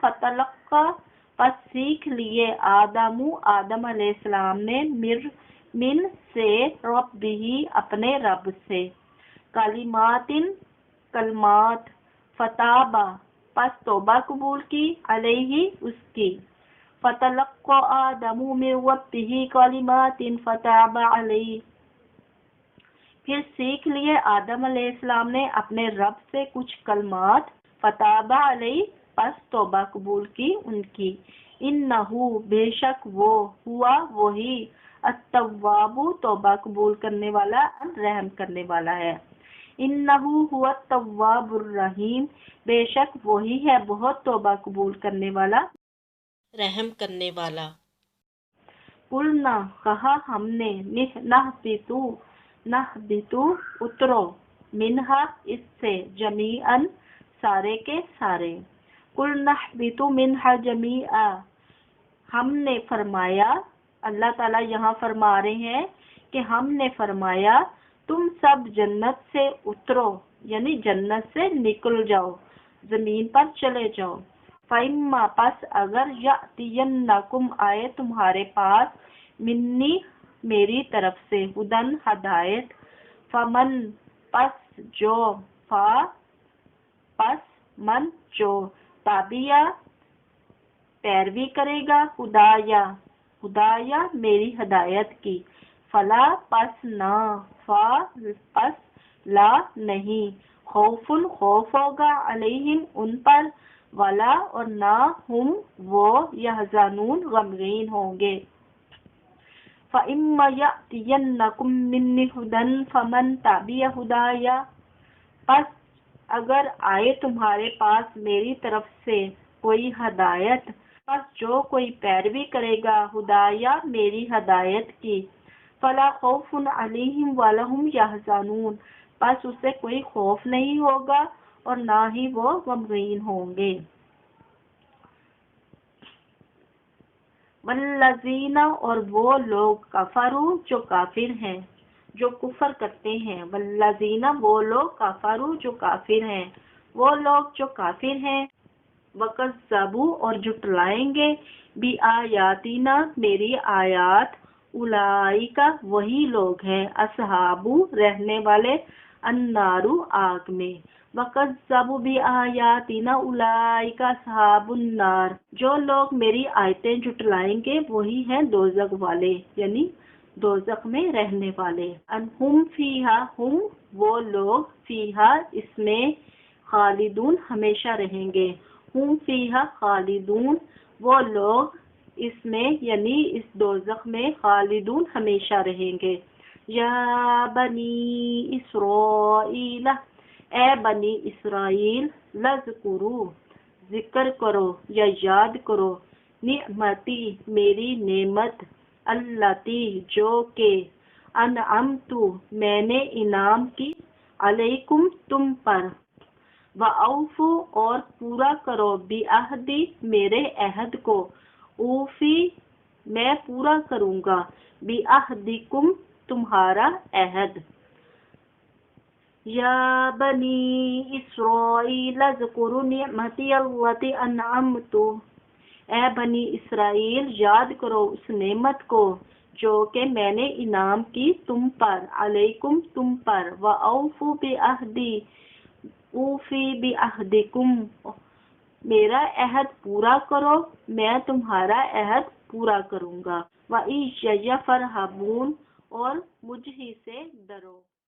فتلقا پس سیکھ لیے آدم علیہ السلام نے من سے ربہ اپنے رب سے کلمات فتابا پس توبہ قبول کی علیہ اس کی فتلقا آدم من ربہ کلمات فتاب علیہ پھر سیکھ لیے آدم علیہ السلام نے اپنے رب سے کچھ کلمات فتاب علیہ پس توبہ قبول کی ان کی انہو بے شک وہ ہوا وہی التواب توبہ قبول کرنے والا رحم کرنے والا ہے انہو ہوا التواب الرحیم بے شک وہی ہے بہت توبہ قبول کرنے والا رحم کرنے والا قلنا کہا ہم نے نہبتو اترو منہا اس سے جمیعاً سارے کے سارے قل نہبتو منہا جمیعا ہم نے فرمایا اللہ تعالیٰ یہاں فرما رہے ہیں کہ ہم نے فرمایا تم سب جنت سے اترو یعنی جنت سے نکل جاؤ زمین پر چلے جاؤ فَإِمَّا پس اگر یَأْتِيَنَّکُمْ آئے تمہارے پاس منی میری طرف سے ہدن ہدایت فمن پس من جو تابعہ پیروی کرے گا ہدایا میری ہدایت کی فلا پس لا نہیں خوف ہوگا علیہم ان پر ولا اور نہ ہم وہ یحزنون غمگین ہوں گے فَإِمَّا يَأْتِيَنَّكُم مِّنِّي هُدًى فَمَن تَبِعَ هُدَايَ پس اگر آئے تمہارے پاس میری طرف سے کوئی ہدایت پس جو کوئی پیروی کرے گا ہدایا میری ہدایت کی فلا خوف علیہم ولا هم یحزنون پس اسے کوئی خوف نہیں ہوگا اور نہ ہی وہ غمگین ہوں گے والذین اور وہ لوگ کفروا جو کافر ہیں جو کفر کرتے ہیں والذین وہ لوگ کفروا جو کافر ہیں وہ لوگ جو کافر ہیں وکذبوا اور جھٹلائیں گے بآیاتنا میری آیات اولئک وہی لوگ ہیں اصحاب رہنے والے النار آگ میں وَكَذَّبُوا بِآيَاتِنَا أُولَئِكَ أَصْحَابُ النَّارِ جو لوگ میری آیتیں جھٹلائیں گے وہی ہیں دوزخ والے یعنی دوزخ میں رہنے والے انہم فیہا ہم وہ لوگ فیہا اس میں خالدون ہمیشہ رہیں گے ہم فیہا خالدون وہ لوگ اس میں یعنی اس دوزخ میں خالدون ہمیشہ رہیں گے یا بنی اسرائیل اے بنی اسرائیل لذکرو ذکر کرو یا یاد کرو نعمتی میری نعمت اللتی جو کہ انعمتو میں نے انعام کی علیکم تم پر وَأَوْفُوا اور پورا کرو بِعَہْدِی میرے عہد کو اوفی میں پورا کروں گا بِعَہْدِکم تمہارا عہد یا بنی اسرائیل اذکروا نعمتی التی انعمت اے بنی اسرائیل یاد کرو اس نعمت کو جو کہ میں نے انعام کی تم پر علیکم تم پر وَأَوْفُوا بِعَہْدِی اوفی بعہدکم میرا عہد پورا کرو میں تمہارا عہد پورا کروں گا وَإِيَّیَّ فَارْہَبُونِ اور مجھ ہی سے ڈرو